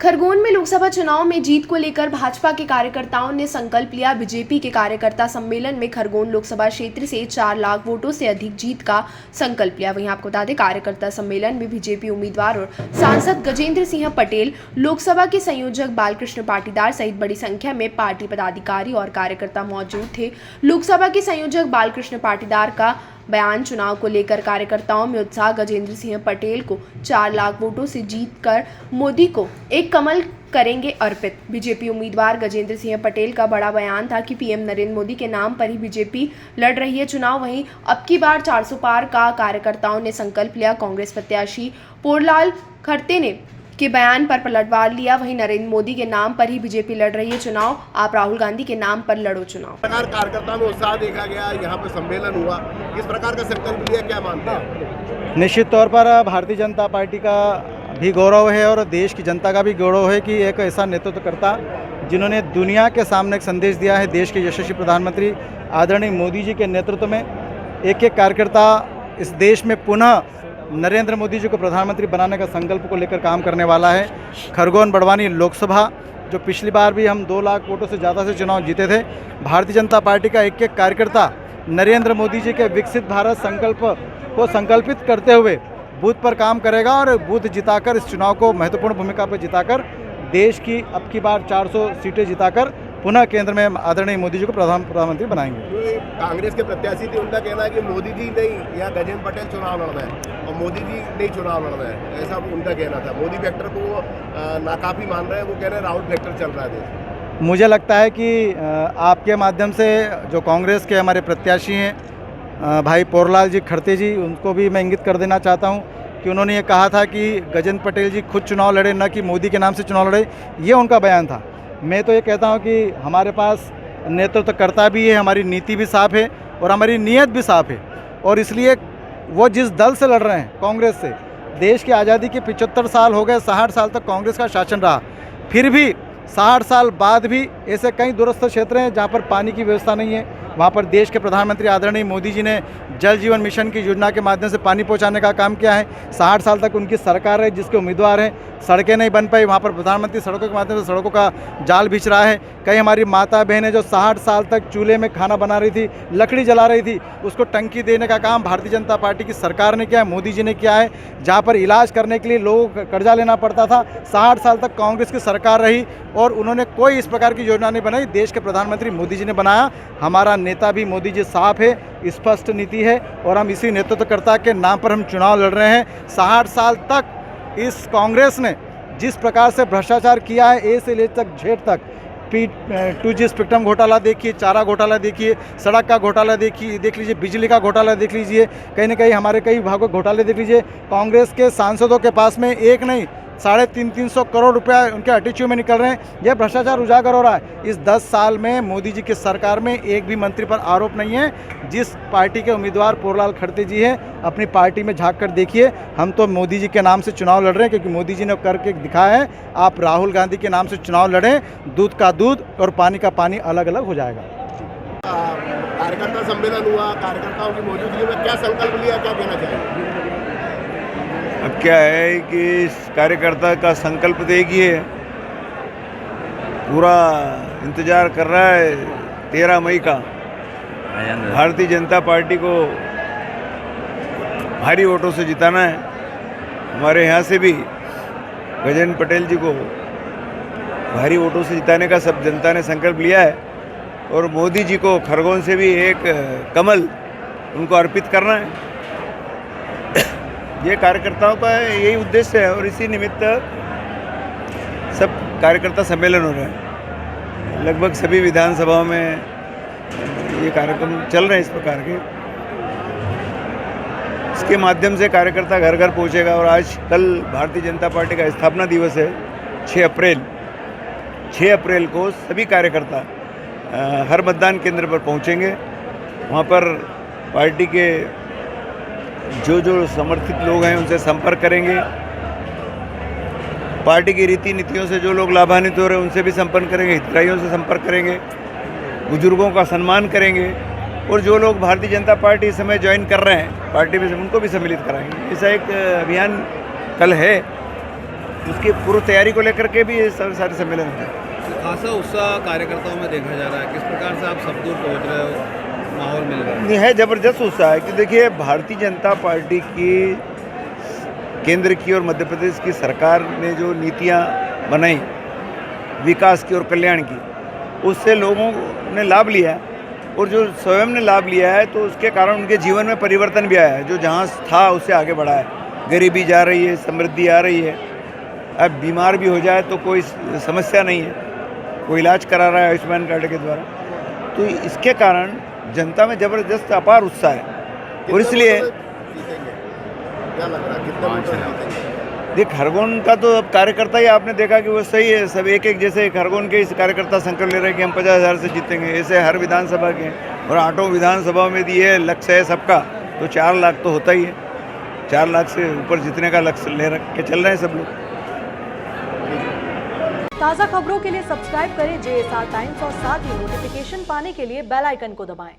खरगोन में लोकसभा चुनाव में जीत को लेकर भाजपा के कार्यकर्ताओं ने संकल्प लिया। बीजेपी के कार्यकर्ता सम्मेलन में खरगोन लोकसभा क्षेत्र से 4 लाख वोटों से अधिक जीत का संकल्प लिया। वहीं आपको बता दें, कार्यकर्ता सम्मेलन में बीजेपी उम्मीदवार और सांसद गजेंद्र सिंह पटेल, लोकसभा के संयोजक बालकृष्ण पाटीदार सहित बड़ी संख्या में पार्टी पदाधिकारी और कार्यकर्ता मौजूद थे। लोकसभा के संयोजक बालकृष्ण पाटीदार का बयान, चुनाव को लेकर कार्यकर्ताओं में उत्साह। गजेंद्र सिंह पटेल को 4 लाख वोटों से जीतकर मोदी को एक कमल करेंगे अर्पित। बीजेपी उम्मीदवार गजेंद्र सिंह पटेल का बड़ा बयान था कि पीएम नरेंद्र मोदी के नाम पर ही बीजेपी लड़ रही है चुनाव। वहीं अब की बार 400 पार का कार्यकर्ताओं ने संकल्प लिया। कांग्रेस प्रत्याशी पोरलाल खरते ने के बयान पर पलटवार लिया। वहीं नरेंद्र मोदी के नाम पर ही बीजेपी लड़ रही है चुनाव, आप राहुल गांधी के नाम पर लड़ो चुनाव। प्रकार कार्यकर्ताओं में उत्साह देखा गया, यहाँ पे सम्मेलन हुआ, किस प्रकार का संकल्प लिया, क्या मानते हैं? निश्चित तौर पर भारतीय जनता पार्टी का भी गौरव है और देश की जनता का भी गौरव है कि एक ऐसा नेतृत्वकर्ता जिन्होंने दुनिया के सामने एक संदेश दिया है। देश के यशस्वी प्रधानमंत्री आदरणीय मोदी जी के नेतृत्व में एक एक कार्यकर्ता इस देश में पुनः नरेंद्र मोदी जी को प्रधानमंत्री बनाने का संकल्प को लेकर काम करने वाला है। खरगोन बड़वानी लोकसभा, जो पिछली बार भी हम 2 लाख वोटों से ज़्यादा से चुनाव जीते थे, भारतीय जनता पार्टी का एक एक कार्यकर्ता नरेंद्र मोदी जी के विकसित भारत संकल्प को संकल्पित करते हुए बूथ पर काम करेगा और बूथ जिताकर इस चुनाव को महत्वपूर्ण भूमिका पर जिताकर देश की अब की बार 400 सीटें जिताकर पुनः केंद्र में आदरणीय मोदी जी को प्रधानमंत्री बनाएंगे। कांग्रेस के प्रत्याशी थे, उनका कहना है कि मोदी जी नहीं, यहाँ गजेंद्र पटेल चुनाव लड़ रहे हैं और मोदी जी नहीं चुनाव लड़ रहे हैं, ऐसा उनका कहना था। मोदी फैक्टर को वो नाकाफी मान रहे हैं, वो कह रहे हैं राहुल फैक्टर चल रहा है देश। मुझे लगता है कि आपके माध्यम से जो कांग्रेस के हमारे प्रत्याशी हैं भाई पोरलाल जी खड़ते जी, उनको भी मैं इंगित कर देना चाहता हूँ कि उन्होंने ये कहा था कि गजेंद्र पटेल जी खुद चुनाव लड़े, न कि मोदी के नाम से चुनाव लड़े, ये उनका बयान था। मैं तो ये कहता हूँ कि हमारे पास नेतृत्वकर्ता भी है, हमारी नीति भी साफ है और हमारी नीयत भी साफ है और इसलिए वो जिस दल से लड़ रहे हैं, कांग्रेस से, देश की आज़ादी के 75 साल हो गए, 60 साल तक कांग्रेस का शासन रहा, फिर भी 60 साल बाद भी ऐसे कई दूरस्थ क्षेत्र हैं जहाँ पर पानी की व्यवस्था नहीं है। वहाँ पर देश के प्रधानमंत्री आदरणीय मोदी जी ने जल जीवन मिशन की योजना के माध्यम से पानी पहुँचाने का काम किया है। 60 साल तक उनकी सरकार है जिसके उम्मीदवार हैं, सड़कें नहीं बन पाई, वहाँ पर प्रधानमंत्री सड़कों के माध्यम से सड़कों का जाल बिछ रहा है। कई हमारी माता बहनें जो 60 साल तक चूल्हे में खाना बना रही थी, लकड़ी जला रही थी, उसको टंकी देने का काम भारतीय जनता पार्टी की सरकार ने किया है, मोदी जी ने किया है। जहाँ पर इलाज करने के लिए लोगों को कर्जा लेना पड़ता था, 60 साल तक कांग्रेस की सरकार रही और उन्होंने कोई इस प्रकार की योजना नहीं बनाई, देश के प्रधानमंत्री मोदी जी ने बनाया। हमारा नेता भी मोदी जी साफ है, स्पष्ट नीति है और हम इसी नेतृत्वकर्ता के नाम पर हम चुनाव लड़ रहे हैं। 60 साल तक इस कांग्रेस ने जिस प्रकार से भ्रष्टाचार किया है, ए से ले तक जेड तक, 2G स्पेक्ट्रम घोटाला देखिए, चारा घोटाला देखिए, सड़क का घोटाला देखिए, देख लीजिए, बिजली का घोटाला देख लीजिए, कहीं ना कहीं हमारे कई विभागों के घोटाले देख लीजिए। कांग्रेस के सांसदों के पास में एक नहीं 350 करोड़ रुपया उनके अटिचू में निकल रहे हैं। यह भ्रष्टाचार उजागर हो रहा है। इस 10 साल में मोदी जी की सरकार में एक भी मंत्री पर आरोप नहीं है। जिस पार्टी के उम्मीदवार पोरलाल खड़ते जी हैं, अपनी पार्टी में झांक कर देखिए, हम तो मोदी जी के नाम से चुनाव लड़ रहे हैं क्योंकि मोदी जी ने करके दिखाया है। आप राहुल गांधी के नाम से चुनाव लड़ें, दूध का दूध और पानी का पानी अलग अलग हो जाएगा। कार्यकर्ता सम्मेलन हुआ, कार्यकर्ताओं की मौजूदगी में क्या संकल्प लिया, क्या कहना चाहिए? अब क्या है कि इस कार्यकर्ता का संकल्प तो एक ही है, पूरा इंतज़ार कर रहा है 13 मई का भारतीय जनता पार्टी को भारी वोटों से जिताना है। हमारे यहाँ से भी गजेंद्र पटेल जी को भारी वोटों से जिताने का सब जनता ने संकल्प लिया है और मोदी जी को खरगोन से भी एक कमल उनको अर्पित करना है। ये कार्यकर्ताओं का यही उद्देश्य है और इसी निमित्त सब कार्यकर्ता सम्मेलन हो रहे हैं। लगभग सभी विधानसभाओं में ये कार्यक्रम चल रहे हैं इस प्रकार के। इसके माध्यम से कार्यकर्ता घर घर पहुंचेगा और आज कल भारतीय जनता पार्टी का स्थापना दिवस है, 6 अप्रैल। 6 अप्रैल को सभी कार्यकर्ता हर मतदान केंद्र पर पहुंचेंगे। वहाँ पर पार्टी के जो समर्थित लोग हैं उनसे संपर्क करेंगे, पार्टी की रीति नीतियों से जो लोग लाभान्वित हो रहे हैं उनसे भी संपर्क करेंगे, हितग्राहियों से संपर्क करेंगे, बुजुर्गों का सम्मान करेंगे और जो लोग भारतीय जनता पार्टी इस समय ज्वाइन कर रहे हैं पार्टी में, उनको भी सम्मिलित कराएंगे। ऐसा एक अभियान कल है उसकी पूर्व तैयारी को लेकर के भी ये सारे सम्मेलन होते हैं। खासा उत्साह कार्यकर्ताओं में देखा जा रहा है, किस प्रकार से आप सब दूर पहुँच रहे हो, माहौल मिल रहा है? नहीं है, ज़बरदस्त उत्साह है कि देखिए भारतीय जनता पार्टी की केंद्र की और मध्य प्रदेश की सरकार ने जो नीतियां बनाई विकास की और कल्याण की, उससे लोगों ने लाभ लिया है और जो स्वयं ने लाभ लिया है तो उसके कारण उनके जीवन में परिवर्तन भी आया है। जो जहाँ था उससे आगे बढ़ा है, गरीबी जा रही है, समृद्धि आ रही है। अब बीमार भी हो जाए तो कोई समस्या नहीं है, कोई इलाज करा रहा है आयुष्मान कार्ड के द्वारा। तो इसके कारण जनता में ज़बरदस्त अपार उत्साह है और इसलिए क्या लग रहा है कितना वोटर जीतेंगे? देख खरगोन का तो अब कार्यकर्ता ही आपने देखा कि वो सही है, सब एक जैसे खरगोन के इस कार्यकर्ता संकल्प ले रहे हैं कि हम 50,000 से जीतेंगे। ऐसे हर विधानसभा के और 8 विधानसभा में ये लक्ष्य है सबका, तो 4 लाख तो होता ही है। 4 लाख से ऊपर जीतने का लक्ष्य ले रख के चल रहे हैं सब लोग। ताज़ा खबरों के लिए सब्सक्राइब करें JSR टाइम्स और साथ ही नोटिफिकेशन पाने के लिए बेल आइकन को दबाएं।